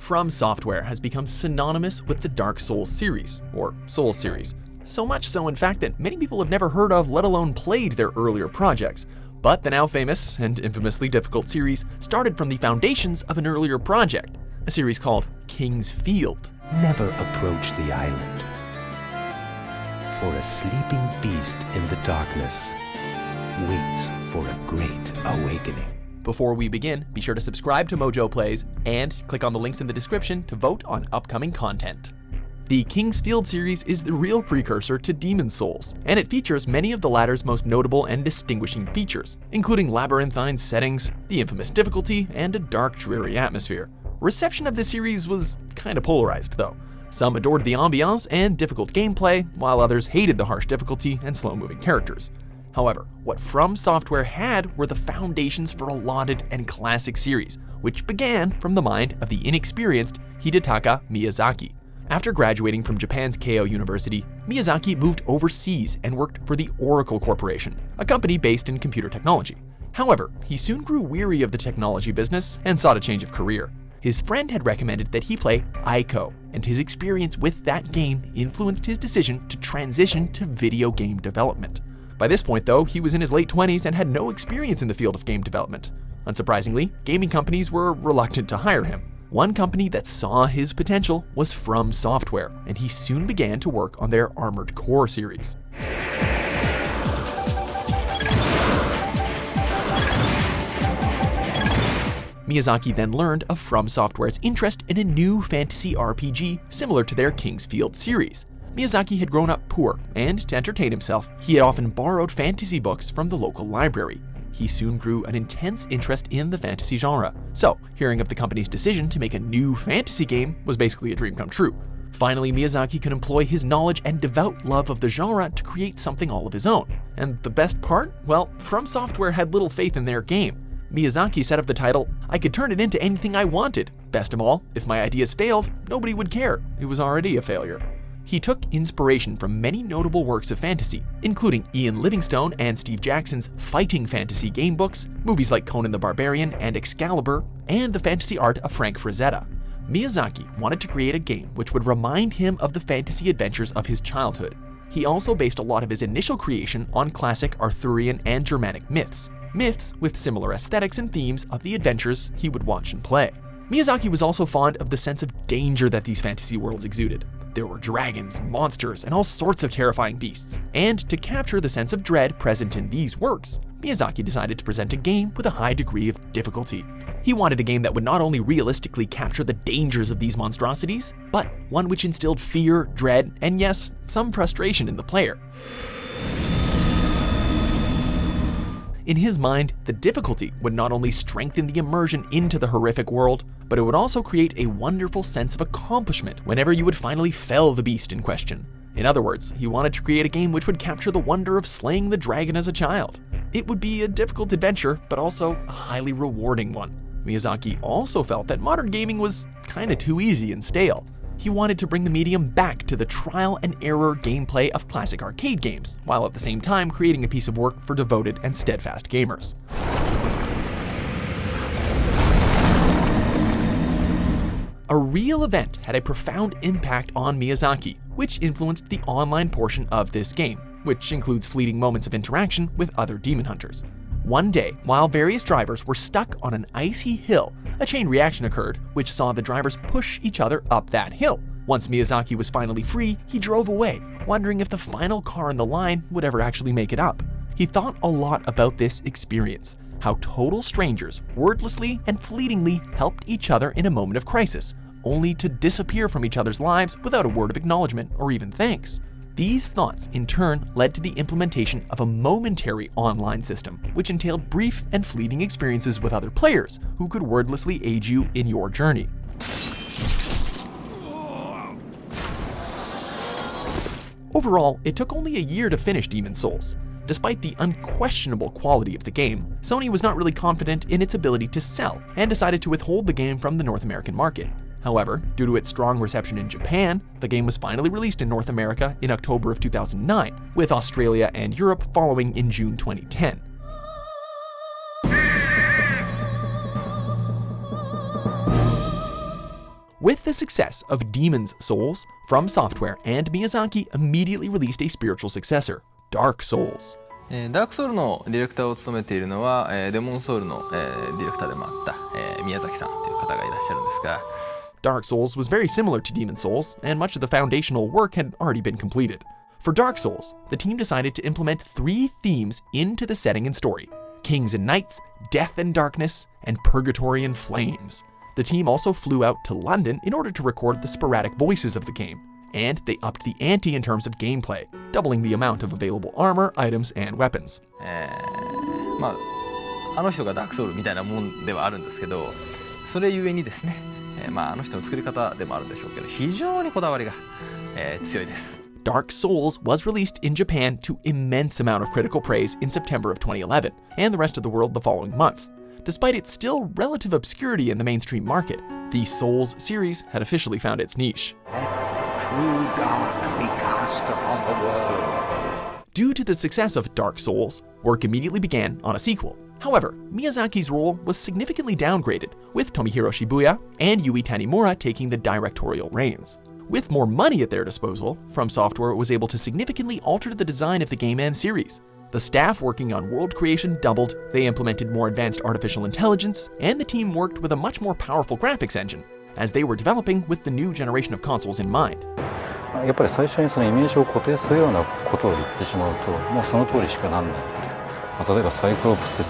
FromSoftware has become synonymous with the Dark Souls series, or Souls series. So much so, in fact, that many people have never heard of, let alone played, their earlier projects. But the now famous and infamously difficult series started from the foundations of an earlier project, a series called King's Field. Never approach the island, for a sleeping beast in the darkness waits for a great awakening. Before we begin, be sure to subscribe to MojoPlays and click on the links in the description to vote on upcoming content. The King's Field series is the real precursor to Demon's Souls, and it features many of the latter's most notable and distinguishing features, including labyrinthine settings, the infamous difficulty, and a dark, dreary atmosphere. Reception of this series was kinda polarized, though. Some adored the ambiance and difficult gameplay, while others hated the harsh difficulty and slow-moving characters. However, what FromSoftware had were the foundations for a lauded and classic series, which began from the mind of the inexperienced Hidetaka Miyazaki. After graduating from Japan's Keio University, Miyazaki moved overseas and worked for the Oracle Corporation, a company based in computer technology. However, he soon grew weary of the technology business and sought a change of career. His friend had recommended that he play Ico, and his experience with that game influenced his decision to transition to video game development. By this point, though, he was in his late 20s and had no experience in the field of game development. Unsurprisingly, gaming companies were reluctant to hire him. One company that saw his potential was FromSoftware, and he soon began to work on their Armored Core series. Miyazaki then learned of FromSoftware's interest in a new fantasy RPG similar to their King's Field series. Miyazaki had grown up poor, and to entertain himself, he had often borrowed fantasy books from the local library. He soon grew an intense interest in the fantasy genre, so hearing of the company's decision to make a new fantasy game was basically a dream come true. Finally, Miyazaki could employ his knowledge and devout love of the genre to create something all of his own. And the best part? Well, FromSoftware had little faith in their game. Miyazaki said of the title, "I could turn it into anything I wanted. Best of all, if my ideas failed, nobody would care. It was already a failure." He took inspiration from many notable works of fantasy, including Ian Livingstone and Steve Jackson's fighting fantasy game books, movies like Conan the Barbarian and Excalibur, and the fantasy art of Frank Frazetta. Miyazaki wanted to create a game which would remind him of the fantasy adventures of his childhood. He also based a lot of his initial creation on classic Arthurian and Germanic myths with similar aesthetics and themes of the adventures he would watch and play. Miyazaki was also fond of the sense of danger that these fantasy worlds exuded. There were dragons, monsters, and all sorts of terrifying beasts. And to capture the sense of dread present in these works, Miyazaki decided to present a game with a high degree of difficulty. He wanted a game that would not only realistically capture the dangers of these monstrosities, but one which instilled fear, dread, and yes, some frustration in the player. In his mind, the difficulty would not only strengthen the immersion into the horrific world, but it would also create a wonderful sense of accomplishment whenever you would finally fell the beast in question. In other words, he wanted to create a game which would capture the wonder of slaying the dragon as a child. It would be a difficult adventure, but also a highly rewarding one. Miyazaki also felt that modern gaming was kinda too easy and stale. He wanted to bring the medium back to the trial and error gameplay of classic arcade games, while at the same time creating a piece of work for devoted and steadfast gamers. A real event had a profound impact on Miyazaki, which influenced the online portion of this game, which includes fleeting moments of interaction with other demon hunters. One day, while various drivers were stuck on an icy hill, a chain reaction occurred, which saw the drivers push each other up that hill. Once Miyazaki was finally free, he drove away, wondering if the final car in the line would ever actually make it up. He thought a lot about this experience, how total strangers wordlessly and fleetingly helped each other in a moment of crisis, only to disappear from each other's lives without a word of acknowledgement or even thanks. These thoughts, in turn, led to the implementation of a momentary online system, which entailed brief and fleeting experiences with other players who could wordlessly aid you in your journey. Overall, it took only a year to finish Demon's Souls. Despite the unquestionable quality of the game, Sony was not really confident in its ability to sell and decided to withhold the game from the North American market. However, due to its strong reception in Japan, the game was finally released in North America in October of 2009, with Australia and Europe following in June 2010. With the success of Demon's Souls, FromSoftware and Miyazaki immediately released a spiritual successor, Dark Souls. ダークソウルのディレクターを務めているのは、デモンソウルの、ディレクターでもあった、宮崎さんという方がいらっしゃるんですが、Dark Souls was very similar to Demon's Souls, and much of the foundational work had already been completed. For Dark Souls, the team decided to implement 3 themes into the setting and story: Kings and Knights, Death and Darkness, and Purgatory and Flames. The team also flew out to London in order to record the sporadic voices of the game, and they upped the ante in terms of gameplay, doubling the amount of available armor, items, and weapons. あの人がダークソウルみたいなもんではあるんですけど、それゆえにですね、あの人の作り方でもあるんでしょうけど、非常にこだわりが、強いです。Dark Souls was released in Japan to immense amount of critical praise in September of 2011, and the rest of the world the following month. Despite its still relative obscurity in the mainstream market, the Souls series had officially found its niche. True dark be cast upon the world. Due to the success of Dark Souls, work immediately began on a sequel. However, Miyazaki's role was significantly downgraded, with Tomohiro Shibuya and Yui Tanimura taking the directorial reins. With more money at their disposal, FromSoftware was able to significantly alter the design of the game and series. The staff working on world creation doubled, they implemented more advanced artificial intelligence, and the team worked with a much more powerful graphics engine, as they were developing with the new generation of consoles in mind. やっぱり最初にそのイメージを固定するようなことを言ってしまうと、もうその通りしかなんない。例えばサイクロプス。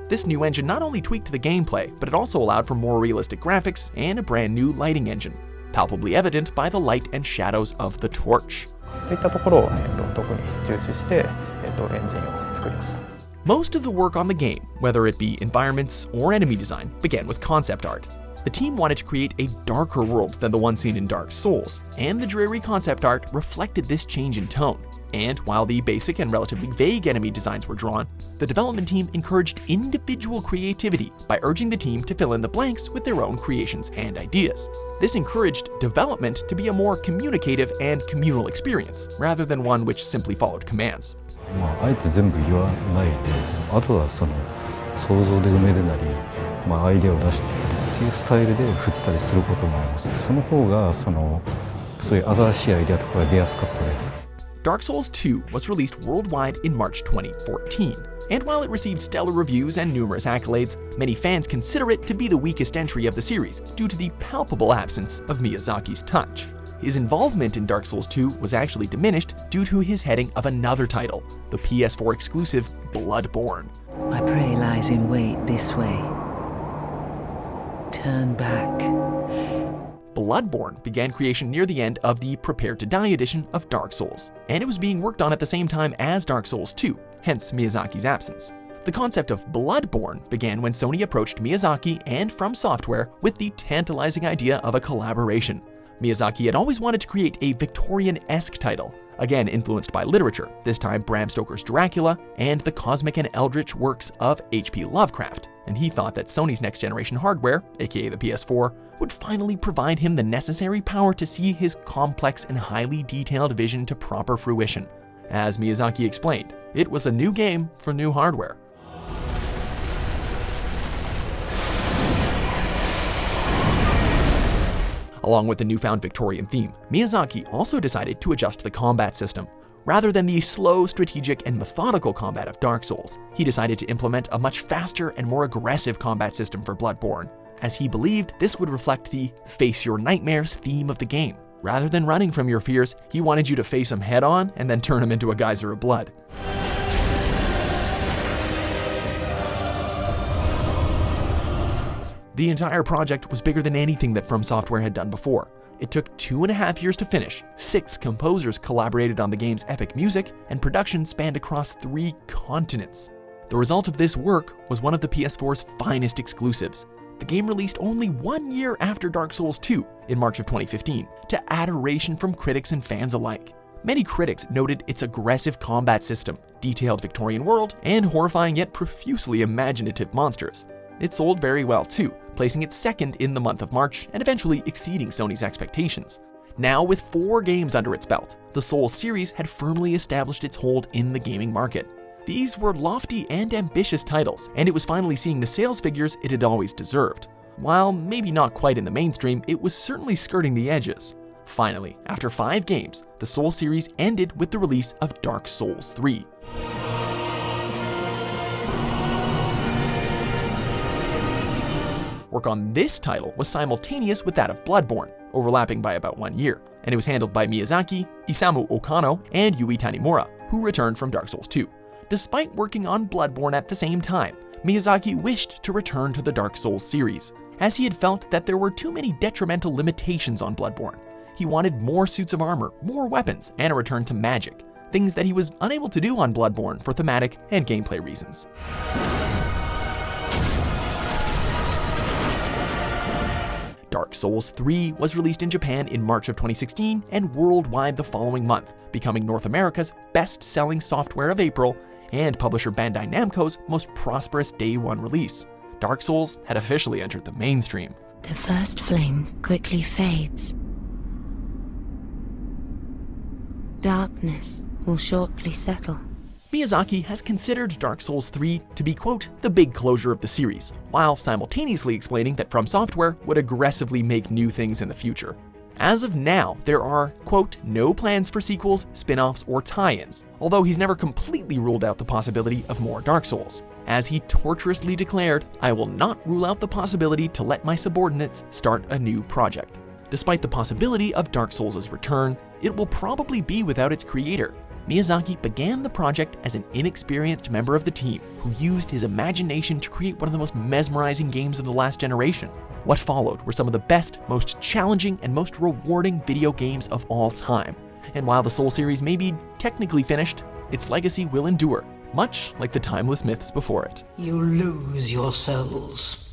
This new engine not only tweaked the gameplay, but it also allowed for more realistic graphics and a brand new lighting engine, palpably evident by the light and shadows of the torch. といったところを、特に重視して、エンジンを作ります。Most of the work on the game, whether it be environments or enemy design, began with concept art. The team wanted to create a darker world than the one seen in Dark Souls, and the dreary concept art reflected this change in tone. And while the basic and relatively vague enemy designs were drawn, the development team encouraged individual creativity by urging the team to fill in the blanks with their own creations and ideas. This encouraged development to be a more communicative and communal experience, rather than one which simply followed commands. あえて全部言わないで、あとはその想像で埋めるなり、アイデアを出していくっていうスタイルで振ったりすることもあります。その方がそういう新しいアイデアとかが出やすかったです。Dark Souls 2 was released worldwide in March 2014, and while it received stellar reviews and numerous accolades, many fans consider it to be the weakest entry of the series due to the palpable absence of Miyazaki's touch. His involvement in Dark Souls 2 was actually diminished due to his heading of another title, the PS4 exclusive Bloodborne. My prey lies in wait this way. Turn back. Bloodborne began creation near the end of the Prepare to Die edition of Dark Souls, and it was being worked on at the same time as Dark Souls 2, hence Miyazaki's absence. The concept of Bloodborne began when Sony approached Miyazaki and FromSoftware with the tantalizing idea of a collaboration. Miyazaki had always wanted to create a Victorian-esque title, again influenced by literature, this time Bram Stoker's Dracula and the cosmic and eldritch works of H.P. Lovecraft, and he thought that Sony's next-generation hardware, aka the PS4, would finally provide him the necessary power to see his complex and highly detailed vision to proper fruition. As Miyazaki explained, it was a new game for new hardware. Along with the newfound Victorian theme, Miyazaki also decided to adjust the combat system. Rather than the slow, strategic, and methodical combat of Dark Souls, he decided to implement a much faster and more aggressive combat system for Bloodborne, as he believed this would reflect the face your nightmares theme of the game. Rather than running from your fears, he wanted you to face them head on and then turn them into a geyser of blood. The entire project was bigger than anything that FromSoftware had done before. It took 2.5 years to finish, 6 composers collaborated on the game's epic music, and production spanned across 3 continents. The result of this work was one of the PS4's finest exclusives. The game released only 1 year after Dark Souls 2, in March of 2015, to adoration from critics and fans alike. Many critics noted its aggressive combat system, detailed Victorian world, and horrifying yet profusely imaginative monsters. It sold very well too, placing it second in the month of March and eventually exceeding Sony's expectations. Now with 4 games under its belt, the Souls series had firmly established its hold in the gaming market. These were lofty and ambitious titles, and it was finally seeing the sales figures it had always deserved. While maybe not quite in the mainstream, it was certainly skirting the edges. Finally, after 5 games, the Souls series ended with the release of Dark Souls 3. Work on this title was simultaneous with that of Bloodborne, overlapping by about 1 year, and it was handled by Miyazaki, Isamu Okano, and Yui Tanimura, who returned from Dark Souls 2. Despite working on Bloodborne at the same time, Miyazaki wished to return to the Dark Souls series, as he had felt that there were too many detrimental limitations on Bloodborne. He wanted more suits of armor, more weapons, and a return to magic, things that he was unable to do on Bloodborne for thematic and gameplay reasons. Dark Souls 3 was released in Japan in March of 2016 and worldwide the following month, becoming North America's best-selling software of April and publisher Bandai Namco's most prosperous day 1 release. Dark Souls had officially entered the mainstream. The first flame quickly fades. Darkness will shortly settle. Miyazaki has considered Dark Souls 3 to be, quote, the big closure of the series, while simultaneously explaining that FromSoftware would aggressively make new things in the future. As of now, there are, quote, no plans for sequels, spin-offs, or tie-ins, although he's never completely ruled out the possibility of more Dark Souls. As he tortuously declared, I will not rule out the possibility to let my subordinates start a new project. Despite the possibility of Dark Souls' return, it will probably be without its creator. Miyazaki began the project as an inexperienced member of the team who used his imagination to create one of the most mesmerizing games of the last generation. What followed were some of the best, most challenging, and most rewarding video games of all time. And while the Soul series may be technically finished, its legacy will endure, much like the timeless myths before it. You lose your souls.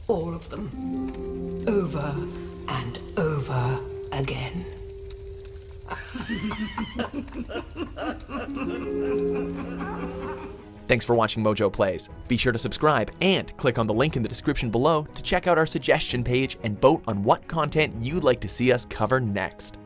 All of them. Over and over again. Thanks for watching Mojo Plays. Be sure to subscribe and click on the link in the description below to check out our suggestion page and vote on what content you'd like to see us cover next.